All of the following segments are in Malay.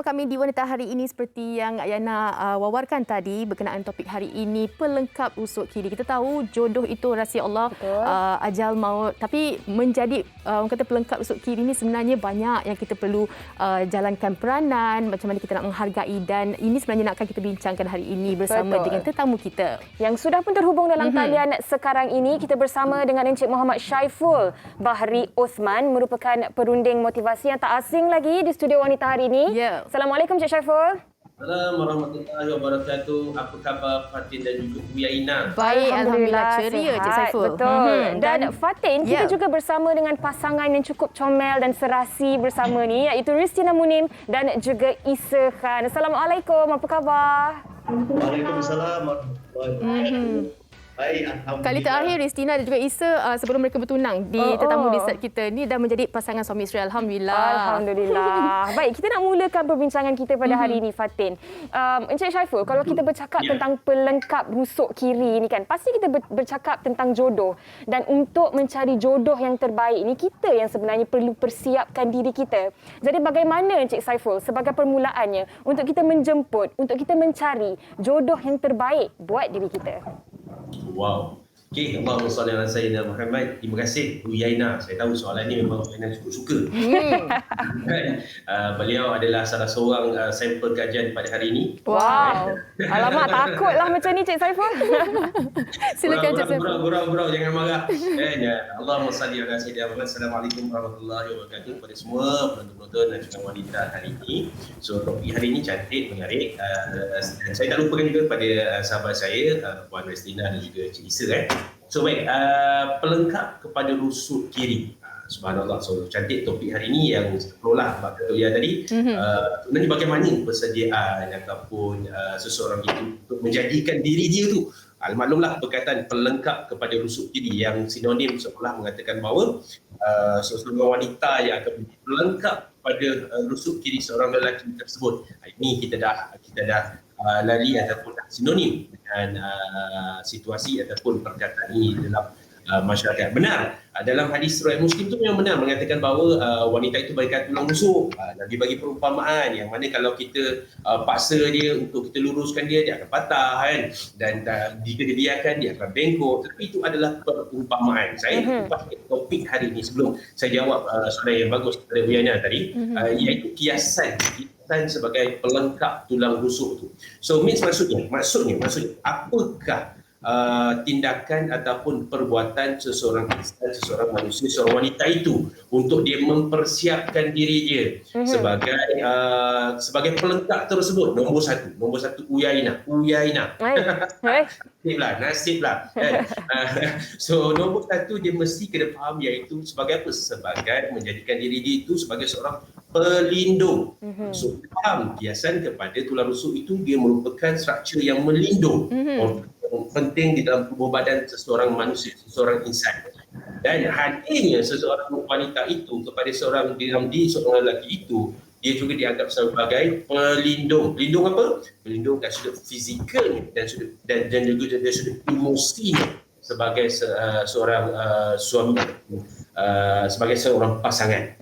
kami di Wanita hari ini seperti yang Yana wawarkan tadi berkenaan topik hari ini, pelengkap rusuk kiri. Kita tahu jodoh itu rahsia Allah, ajal maut. Tapi menjadi orang kata pelengkap rusuk kiri ini sebenarnya banyak yang kita perlu jalankan peranan, macam mana kita nak menghargai, dan ini sebenarnya nak akan kita bincangkan hari ini bersama dengan tetamu kita. Yang sudah pun terhubung dalam talian sekarang ini, kita bersama dengan Encik Muhammad Syaiful Bahri Osman, merupakan perunding motivasi yang tak asing lagi di studio Wanita hari ini. Ya. Assalamualaikum Encik Syaiful. Assalamualaikum warahmatullahi wabarakatuh. Apa khabar Fatin dan juga Buya Ina? Baik, Alhamdulillah ceria Encik Syaiful. Betul. Dan Fatin, kita juga bersama dengan pasangan yang cukup comel dan serasi bersama ni, iaitu Ristina Munim dan juga Isa Khan. Assalamualaikum, apa khabar? Waalaikumsalam warahmatullahi wabarakatuh. Baik, alhamdulillah. Kali terakhir Ristina dan juga Isa sebelum mereka bertunang di tetamu riset kita ni dah menjadi pasangan suami isteri. Alhamdulillah. Alhamdulillah. Baik, kita nak mulakan perbincangan kita pada hari ini, Fatin. Encik Syaiful, kalau kita bercakap tentang pelengkap rusuk kiri ni kan, pasti kita bercakap tentang jodoh. Dan untuk mencari jodoh yang terbaik ni, kita yang sebenarnya perlu persiapkan diri kita. Jadi bagaimana Encik Syaiful sebagai permulaannya untuk kita menjemput, untuk kita mencari jodoh yang terbaik buat diri kita? Wow. Okey, Allahumma salli ala sayyidina Muhammad. Terima kasih Bu Yaina. Saya tahu soalan ini memang Yaina cukup suka. Beliau adalah salah seorang sampel kajian pada hari ini. Wow. Alamak, takutlah macam ni Cik Syaiful. Silakan Cik Syaiful. Gurau, jangan marah. Allahumma salli ala sayyidina Muhammad. Assalamualaikum warahmatullahi wabarakatuh kepada semua penonton dan juga wanita hari ini. So, topik hari ini cantik, menarik. Saya tak lupakan juga kepada sahabat saya, Puan Ristina dan juga Cik Isa. So baik, pelengkap kepada rusuk kiri. Subhanallah, so cantik topik hari ini yang seolah kata Toya tadi. Sebenarnya bagaimana persediaan ataupun seseorang itu untuk menjadikan diri dia tu, maklumlah perkataan pelengkap kepada rusuk kiri yang sinonim seolah mengatakan bahawa seorang wanita yang akan menjadi pelengkap pada rusuk kiri seorang lelaki tersebut. Ini kita dah lari ataupun sinonim dengan situasi ataupun perkataan ini dalam masyarakat. Benar, dalam hadis riwayat Muslim tu memang benar mengatakan bahawa wanita itu bagaikan tulang rusuk. Nabi bagi perumpamaan yang mana kalau kita paksa dia untuk kita luruskan dia akan patah kan, dan jika dibiarkan dia akan bengkok. Tapi itu adalah perumpamaan. Saya pakai topik hari ini sebelum saya jawab soalan yang bagus daripada Bu Yana tadi, iaitu kiasan sebagai pelengkap tulang rusuk tu. So maksudnya apakah tindakan ataupun perbuatan seseorang insan, seseorang manusia, seorang wanita itu untuk dia mempersiapkan diri dia sebagai pelengkap tersebut. Nombor satu Uyaina. Nasib lah. So nombor satu dia mesti kena faham, iaitu sebagai apa? Sebagai menjadikan diri dia itu sebagai seorang pelindung. So faham kiasan kepada tulang rusuk itu, dia merupakan struktur yang melindung. Penting di dalam tubuh badan seseorang manusia, seseorang insan. Dan hadirnya seseorang wanita itu kepada seorang lelaki itu, dia juga dianggap sebagai pelindung. Pelindung apa? Pelindung dari sudut fizikal dan juga dari sudut emosi sebagai seorang suami, sebagai seorang pasangan.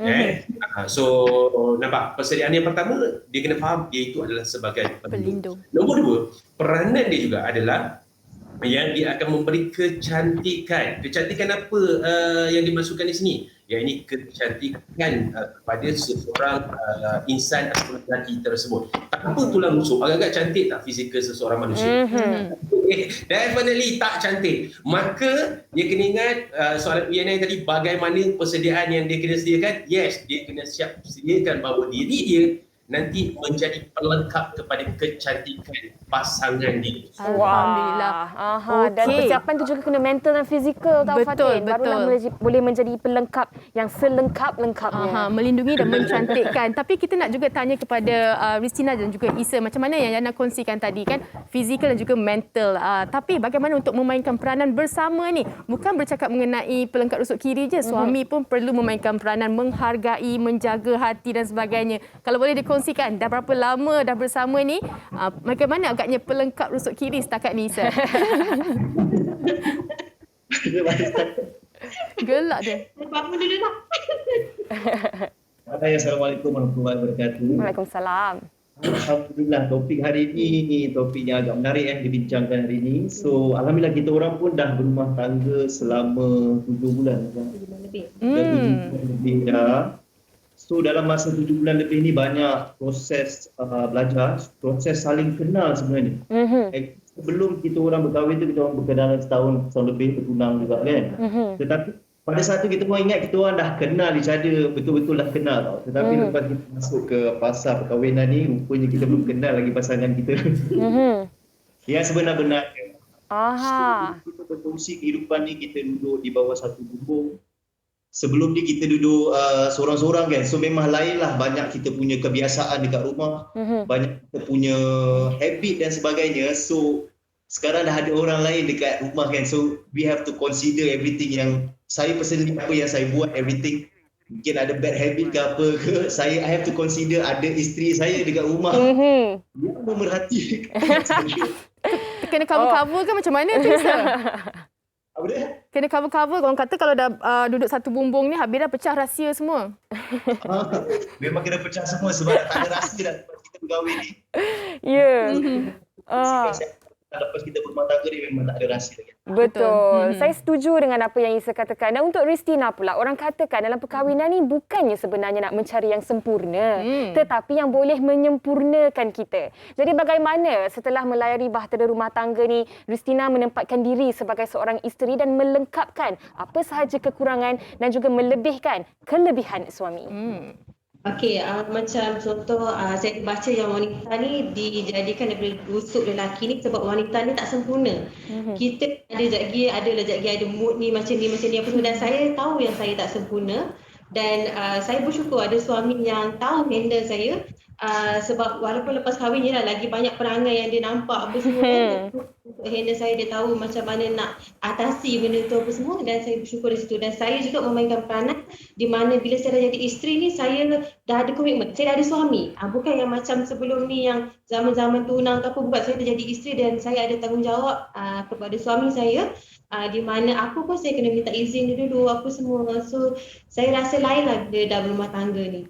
So nampak persediaan yang pertama, dia kena faham dia itu adalah sebagai pelindung. Nombor dua, peranan dia juga adalah yang dia akan memberi kecantikan. Kecantikan apa yang dimasukkan di sini? Ya, ini kecantikan kepada seseorang insan atau lelaki tersebut. Tanpa tulang rusuk, agak-agak cantik tak fizikal seseorang manusia? Definitely tak cantik. Maka dia kena ingat soalan Uyaina tadi, bagaimana persediaan yang dia kena sediakan? Yes, dia kena siap sediakan bahawa diri dia nanti menjadi pelengkap kepada kecantikan pasangan dia. Alhamdulillah. Dan persiapan tu juga kena mental dan fizikal tau Fatin. Barulah boleh menjadi pelengkap yang selengkap-lengkapnya. Melindungi dan mencantikkan. Tapi kita nak juga tanya kepada Ristina dan juga Isa, macam mana yang Yana kongsikan tadi kan, fizikal dan juga mental. Tapi bagaimana untuk memainkan peranan bersama ni? Bukan bercakap mengenai pelengkap rusuk kiri je, suami pun perlu memainkan peranan, menghargai, menjaga hati dan sebagainya. Kalau boleh dikongsikan, dah berapa lama dah bersama ni? Bagaimana agaknya pelengkap rusuk kiri setakat ni, Isa? Gelak dia. Apa dulu lah. Hai, Assalamualaikum warahmatullahi wabarakatuh. Waalaikumsalam. Alhamdulillah, topik hari ini topik yang agak menarik dibincangkan hari ini. So, alhamdulillah kita orang pun dah berumah tangga selama 7 bulan. Dah 7 bulan lebih dah. So, dalam masa 7 bulan lebih ni banyak proses belajar, proses saling kenal sebenarnya. Sebelum kita orang berkahwin tu, kita orang berkenalan setahun lebih, bertunang juga kan. Tetapi pada saat tu kita pun ingat kita orang dah kenal each other, betul-betul dah kenal tau. Tetapi lepas kita masuk ke fasa perkahwinan ni, rupanya kita belum kenal lagi pasangan kita. Yang sebenar-benarnya. Kita berkongsi kehidupan ni, kita duduk di bawah satu bumbung. Sebelum ni kita duduk seorang-seorang kan. So memang lain lah, banyak kita punya kebiasaan dekat rumah. Banyak kita punya habit dan sebagainya. So sekarang dah ada orang lain dekat rumah kan. So we have to consider everything yang saya personally, apa yang saya buat, everything. Mungkin ada bad habit ke apa ke. I have to consider ada isteri saya dekat rumah. Dia memerhati. Kena cover-cover ke macam mana tu, Isa? Apa dia? Kena cover-cover. Orang kata kalau dah duduk satu bumbung ni, habis dah pecah rahsia semua. Memang kena pecah semua sebab tak ada rahsia dah lepas kita berkahwin ni. Lepas kita berumah tangga ni memang tak ada rahsia lagi. Betul. Saya setuju dengan apa yang Isa katakan. Dan untuk Ristina pula, orang katakan dalam perkahwinan ni bukannya sebenarnya nak mencari yang sempurna, tetapi yang boleh menyempurnakan kita. Jadi bagaimana setelah melayari bahtera rumah tangga ni, Ristina menempatkan diri sebagai seorang isteri dan melengkapkan apa sahaja kekurangan dan juga melebihkan kelebihan suami. Okey, macam contoh saya baca yang wanita ni dijadikan daripada rusuk lelaki ni sebab wanita ni tak sempurna. Kita ada ada mood ni macam ni apa semua, dan saya tahu yang saya tak sempurna, dan saya bersyukur ada suami yang tahu handle saya. Sebab walaupun lepas kahwin je lah, lagi banyak perangai yang dia nampak apa semua kan. Untuk handle saya, dia tahu macam mana nak atasi benda tu apa semua, dan saya bersyukur di situ. Dan saya juga memainkan peranan di mana bila saya dah jadi isteri ni, saya dah ada komitmen, saya dah ada suami. Bukan yang macam sebelum ni yang zaman-zaman tunang ke apa, bukan. Saya dah jadi isteri dan saya ada tanggungjawab kepada suami saya. Di mana apa pun saya kena minta izin dia dulu apa semua. So saya rasa lain lah dia dah berumah tangga ni.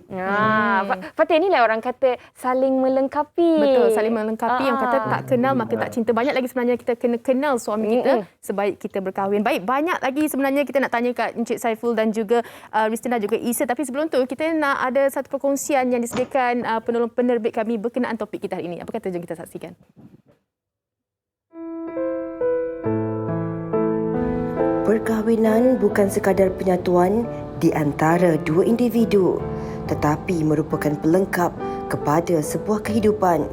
Fatih, inilah orang kata saling melengkapi. Betul, saling melengkapi. Yang kata tak kenal maka tak cinta. Banyak lagi sebenarnya kita kena kenal suami kita sebaik kita berkahwin. Baik, banyak lagi sebenarnya kita nak tanya kat Encik Saiful dan juga Ristina juga Isa. Tapi sebelum tu kita nak ada satu perkongsian yang disediakan penolong penerbit kami berkenaan topik kita hari ini. Apa kata, jom kita saksikan. Perkahwinan bukan sekadar penyatuan di antara dua individu, tetapi merupakan pelengkap kepada sebuah kehidupan.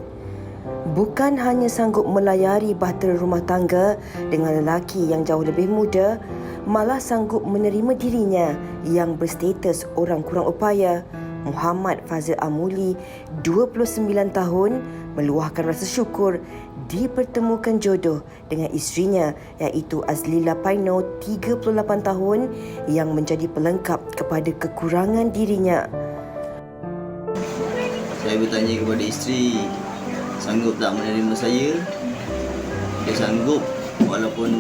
Bukan hanya sanggup melayari bahtera rumah tangga dengan lelaki yang jauh lebih muda, malah sanggup menerima dirinya yang berstatus orang kurang upaya. Muhammad Fazil Amuli, 29 tahun, meluahkan rasa syukur dipertemukan jodoh dengan isterinya iaitu Azlila Paino, 38 tahun, yang menjadi pelengkap kepada kekurangan dirinya. Saya bertanya kepada isteri, sanggup tak menerima saya? Dia sanggup walaupun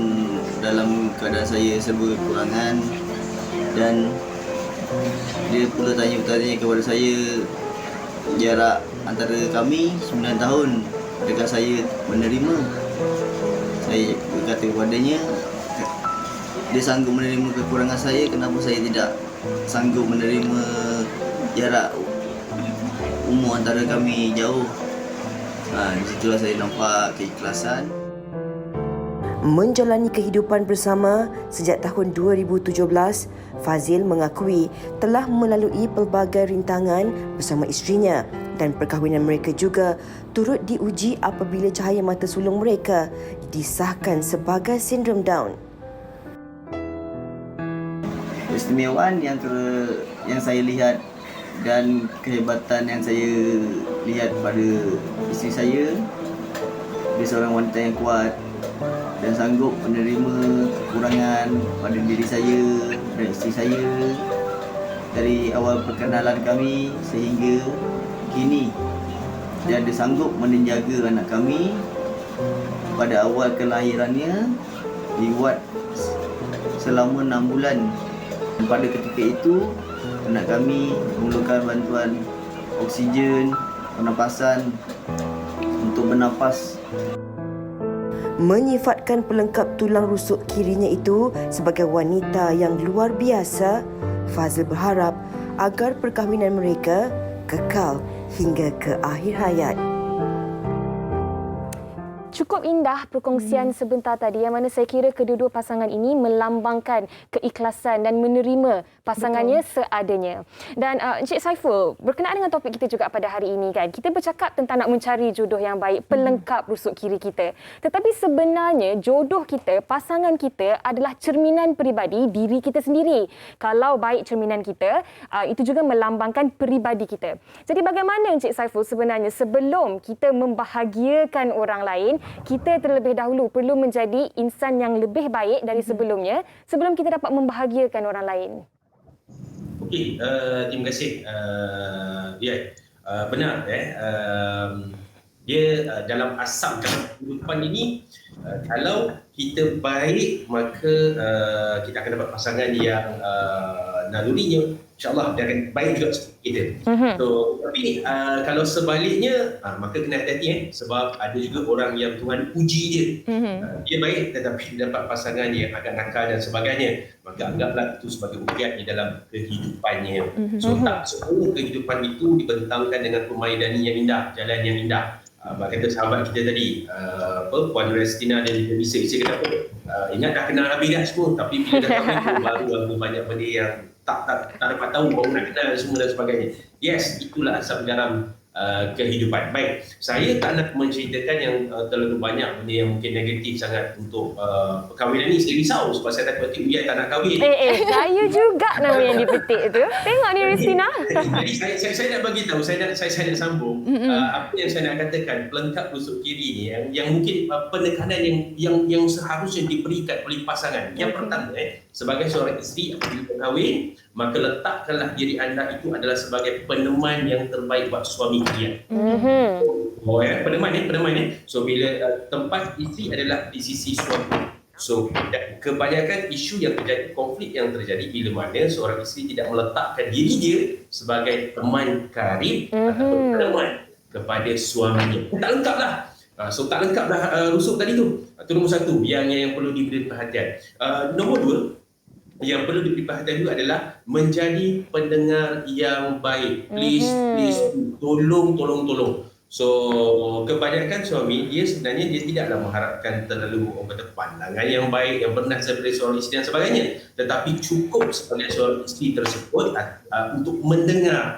dalam keadaan saya serba kekurangan, dan dia pula bertanya kepada saya, jarak antara kami 9 tahun, adakah saya menerima? Saya berkata kepadanya, dia sanggup menerima kekurangan saya, kenapa saya tidak sanggup menerima jarak umur antara kami jauh? Di situlah saya nampak keikhlasan. Menjalani kehidupan bersama sejak tahun 2017, Fazil mengakui telah melalui pelbagai rintangan bersama isterinya, dan perkahwinan mereka juga turut diuji apabila cahaya mata sulung mereka disahkan sebagai sindrom Down. Keistimewaan yang saya lihat dan kehebatan yang saya lihat pada isteri saya, dia seorang wanita yang kuat dan sanggup menerima kekurangan pada diri saya dan isteri saya dari awal perkenalan kami sehingga kini. Dia ada sanggup menjaga anak kami pada awal kelahirannya, dibuat selama 6 bulan. Dan pada ketika itu anak kami memerlukan bantuan oksigen, pernafasan untuk bernafas. Menyifatkan pelengkap tulang rusuk kirinya itu sebagai wanita yang luar biasa, Fazil berharap agar perkahwinan mereka kekal hingga ke akhir hayat. Cukup indah perkongsian sebentar tadi yang mana saya kira kedua-dua pasangan ini melambangkan keikhlasan dan menerima pasangannya seadanya. Dan Encik Saiful, berkenaan dengan topik kita juga pada hari ini kan, kita bercakap tentang nak mencari jodoh yang baik, pelengkap rusuk kiri kita. Tetapi sebenarnya jodoh kita, pasangan kita adalah cerminan peribadi diri kita sendiri. Kalau baik cerminan kita, itu juga melambangkan peribadi kita. Jadi bagaimana Encik Saiful sebenarnya sebelum kita membahagiakan orang lain, kita terlebih dahulu perlu menjadi insan yang lebih baik dari sebelumnya sebelum kita dapat membahagiakan orang lain? Okey, terima kasih. Benar. Dia dalam asal kehidupan ini, kalau kita baik, maka kita akan dapat pasangan yang nalurinya InsyaAllah dia akan baik juga seperti kita. So, tapi kalau sebaliknya, maka kena hati-hati sebab ada juga orang yang Tuhan uji dia. Dia baik tetapi dapat pasangan yang agak nakal dan sebagainya. Maka anggaplah itu sebagai ujian di dalam kehidupannya. So tak semua kehidupan itu dibentangkan dengan permaidani yang indah, jalan yang indah. Kata sahabat kita tadi, Puan Restina dan juga Bisa kata apa? Ingat dah kenal Nabi dah semua, tapi bila dah kahwin baru banyak benda yang tak dapat tahu, baru nak kenal semua dan sebagainya. Yes, itulah asam garam kehidupan. Baik, saya tak nak menceritakan yang terlalu banyak benda yang mungkin negatif sangat untuk perkahwinan ni. Saya risau sebab saya takut dia tak nak kahwin. Saya juga nama yang dipetik tu. Tengok ni Ristina. Jadi saya nak bagi tahu, saya nak sambung apa yang saya nak katakan, pelengkap rusuk kiri ni yang mungkin penekanan yang seharusnya diberikan oleh pasangan. Yang pertama, sebagai seorang isteri apabila berkahwin, maka letakkanlah diri anda itu adalah sebagai peneman yang terbaik buat suami kalian. Peneman. So bila tempat isteri adalah di sisi suami. So kebanyakan isu yang terjadi, konflik yang terjadi bila mana seorang isteri tidak meletakkan diri dia sebagai teman karib ataupun peneman kepada suaminya. Tak lengkap lah. So tak lengkap dah rusuk tadi tu. Itu nombor satu yang perlu diberi perhatian. Nombor dua, yang perlu diberi perhatian juga adalah menjadi pendengar yang baik. Please, tolong. So, kebanyakan suami, dia sebenarnya dia tidaklah mengharapkan terlalu pandangan yang baik, yang bernas daripada seorang isteri dan sebagainya. Tetapi cukup sebagai seorang isteri tersebut untuk mendengar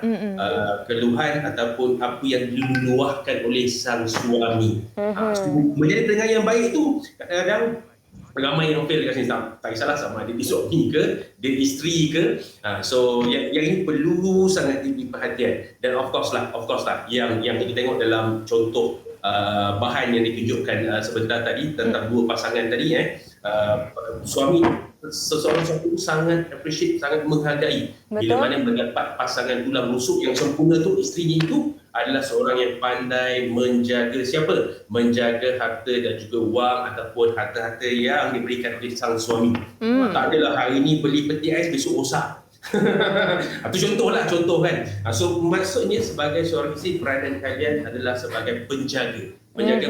keluhan ataupun apa yang diluahkan oleh sang suami. Menjadi pendengar yang baik tu, kadang-kadang ramai yang fail kat sini, tak kisahlah sama ada besok ni ke, dia isteri ke. So yang ini perlu sangat diberi perhatian. Dan of course lah yang kita tengok dalam contoh bahan yang ditunjukkan sebentar tadi tentang dua pasangan tadi, seseorang itu sangat appreciate, sangat menghargai. Bila mana mendapat pasangan tulang rusuk yang sempurna tu, isterinya itu adalah seorang yang pandai menjaga menjaga harta dan juga wang ataupun harta-harta yang diberikan oleh sang suami. Tak adalah hari ni beli peti ais, besok rosak. Itu contoh kan. So maksudnya sebagai seorang isteri, peranan kalian adalah sebagai penjaga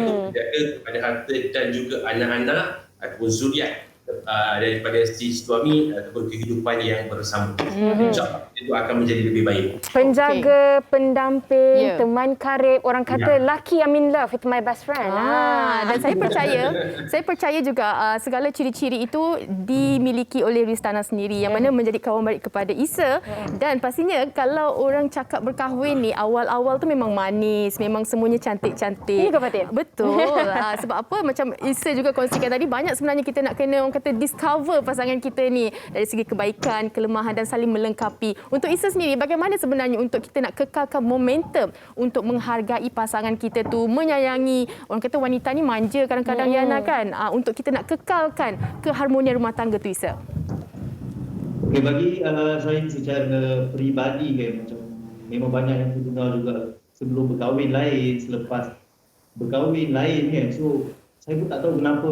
untuk menjaga kepada harta dan juga anak-anak ataupun zuriat daripada si suami ataupun kehidupan yang bersama. InsyaAllah itu akan menjadi lebih baik. Penjaga, pendamping, teman karib. Orang kata lucky I'm in love with my best friend. Dan saya percaya juga segala ciri-ciri itu dimiliki oleh Ristana sendiri yang mana menjadi kawan baik kepada Isa. Dan pastinya kalau orang cakap berkahwin ni, awal-awal tu memang manis, memang semuanya cantik-cantik. Ini ke Fatin? Betul. Sebab apa, macam Isa juga kongsikan tadi, banyak sebenarnya kita nak kena orang kata discover pasangan kita ni dari segi kebaikan, kelemahan dan saling melengkapi. Untuk Isa sendiri, bagaimana sebenarnya untuk kita nak kekalkan momentum untuk menghargai pasangan kita tu, menyayangi. Orang kata wanita ni manja kadang-kadang Yana kan, untuk kita nak kekalkan keharmonian rumah tangga tu, Isa. Okay, bagi saya secara peribadi macam memang banyak yang terdengar juga sebelum berkahwin lain, selepas berkahwin lain kan. So saya pun tak tahu kenapa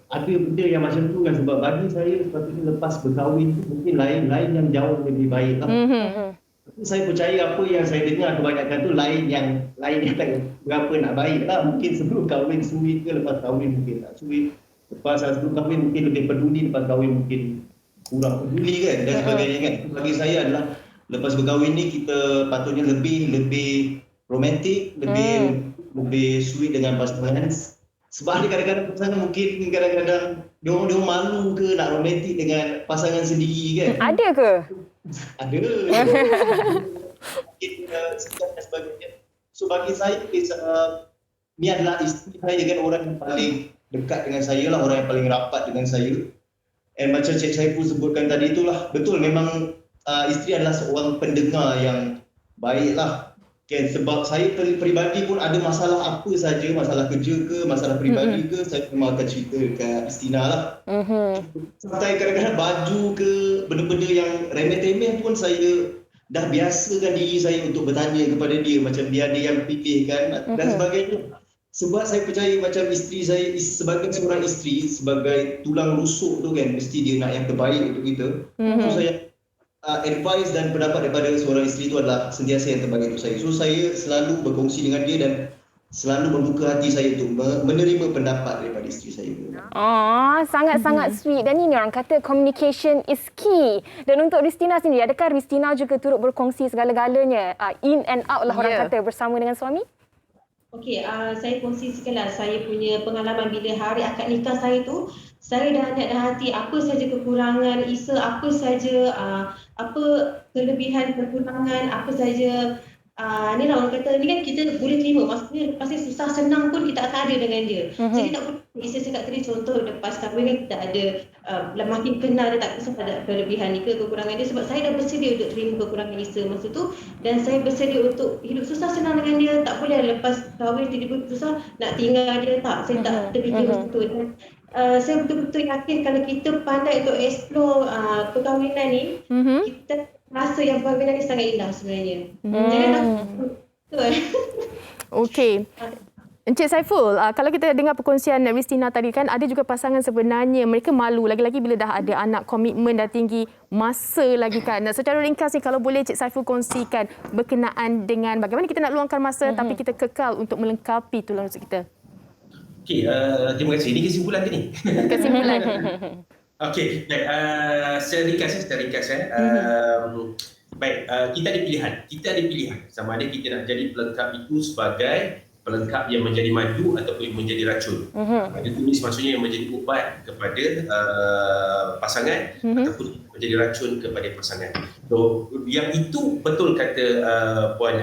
ada benda yang macam tu kan, sebab bagi saya sepatutnya lepas berkahwin tu mungkin lain yang jauh lebih baik lah. Tapi saya percaya apa yang saya dengar kebanyakan tu lain yang tak berapa nak baik lah. Mungkin sebelum kahwin sweet ke, lepas kahwin mungkin tak sweet. Lepas sebelum kahwin mungkin lebih peduli, lepas kahwin mungkin kurang peduli kan dan sebagainya kan. Bagi saya adalah lepas berkahwin ni kita patutnya lebih romantik, lebih sweet dengan pasangan. Sebab ada kadang-kadang pasangan mungkin kadang-kadang dia malu ke nak romantik dengan pasangan sendiri kan. Ada ke? Ada. Mungkin sekian dan sebagainya. So bagi saya ni adalah isteri saya kan, orang yang paling dekat dengan saya lah, orang yang paling rapat dengan saya. And macam Cik Saiful sebutkan tadi itulah, betul memang isteri adalah seorang pendengar yang baik lah. Okay, sebab saya peribadi pun ada masalah apa saja, masalah kerja ke, masalah peribadi ke, saya memang akan cerita dekat Istina lah. Sampai kadang-kadang baju ke, benda-benda yang remeh-temeh pun saya dah biasakan diri saya untuk bertanya kepada dia, macam dia ada yang pilih kan dan sebagainya. Sebab saya percaya macam isteri saya, sebagai seorang isteri, sebagai tulang rusuk tu kan, mesti dia nak yang terbaik untuk kita. So saya advice dan pendapat daripada seorang isteri itu adalah sentiasa yang terbaik untuk saya. So saya selalu berkongsi dengan dia dan selalu membuka hati saya untuk menerima pendapat daripada isteri saya. Oh, sangat-sangat sweet. Dan ini orang kata communication is key. Dan untuk Ristina sendiri, adakah Ristina juga turut berkongsi segala-galanya in and out lah orang kata bersama dengan suami? Okey, saya kongsi sikitlah saya punya pengalaman bila hari akad nikah saya tu, saya dah niat dalam hati apa saja kekurangan Isa, apa saja apa kelebihan kekurangan, apa saja ni lah orang kata, ni kan kita boleh terima, maksudnya pasti susah senang pun kita akan ada dengan dia. Jadi tak boleh Isa cakap tadi, contoh lepas kahwin kan kita ada makin kenal dia, tak kisah ada kelebihan ni ke kekurangan dia, sebab saya dah bersedia untuk terima kekurangan Isa masa tu dan saya bersedia untuk hidup susah senang dengan dia. Tak boleh lepas kahwin tiba-tiba susah nak tinggal dia, tak, saya tak terfikir macam tu. Dan saya betul-betul yakin kalau kita pandai untuk explore perkahwinan ni, kita rasa yang perkahwinan ni sangat indah sebenarnya. Jangan betul. Okey. Encik Saiful, kalau kita dengar perkongsian Ristina tadi kan, ada juga pasangan sebenarnya mereka malu, lagi-lagi bila dah ada anak, komitmen dah tinggi, masa lagi kan. Secara ringkas ni kalau boleh Encik Saiful kongsikan berkenaan dengan bagaimana kita nak luangkan masa tapi kita kekal untuk melengkapi tulang rusuk kita. Okey, terima kasih. Ini kesimpulan ke ni? Kesimpulan. Okey, baik. Secara ringkas. Baik, kita ada pilihan. Sama ada kita nak jadi pelengkap itu sebagai pelengkap yang menjadi madu ataupun menjadi racun. Ada tulis maksudnya yang menjadi ubat kepada pasangan ataupun menjadi racun kepada pasangan. So, yang itu betul kata Puan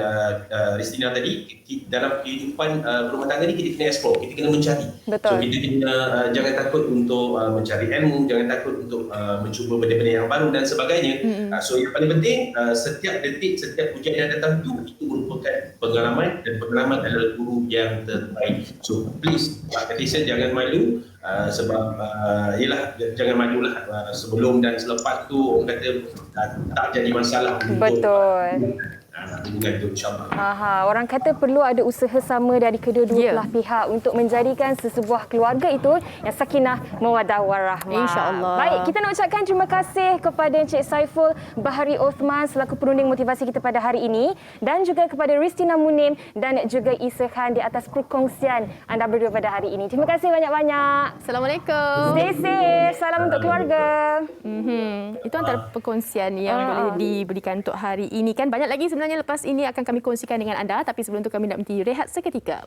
Ristina tadi, dalam kehidupan rumah tangga ni kita kena explore, kita kena mencari. Betul. So kita kena jangan takut untuk mencari ilmu, jangan takut untuk mencuba benda-benda yang baru dan sebagainya. So yang paling penting, setiap detik, setiap ujian yang datang itu merupakan pengalaman, dan pengalaman adalah guru yang terbaik. So please, Katisha jangan malu. Sebab yelah, jangan malulah sebelum dan selepas tu orang kata tak jadi masalah untuk hubungan tu, insyaAllah. Orang kata perlu ada usaha sama dari kedua-dua belah pihak untuk menjadikan sesebuah keluarga itu yang sakinah mawaddah warahmah. InsyaAllah. Baik, kita nak ucapkan terima kasih kepada Encik Saiful Bahari Othman selaku perunding motivasi kita pada hari ini, dan juga kepada Ristina Munim dan juga Isa Khan di atas perkongsian anda berdua pada hari ini. Terima kasih banyak-banyak. Assalamualaikum. Stay safe. Salam untuk keluarga. Itu antara perkongsian yang boleh diberikan untuk hari ini kan. Banyak lagi sebenarnya lepas ini akan kami kongsikan dengan anda, tapi sebelum itu kami nak berhenti rehat seketika.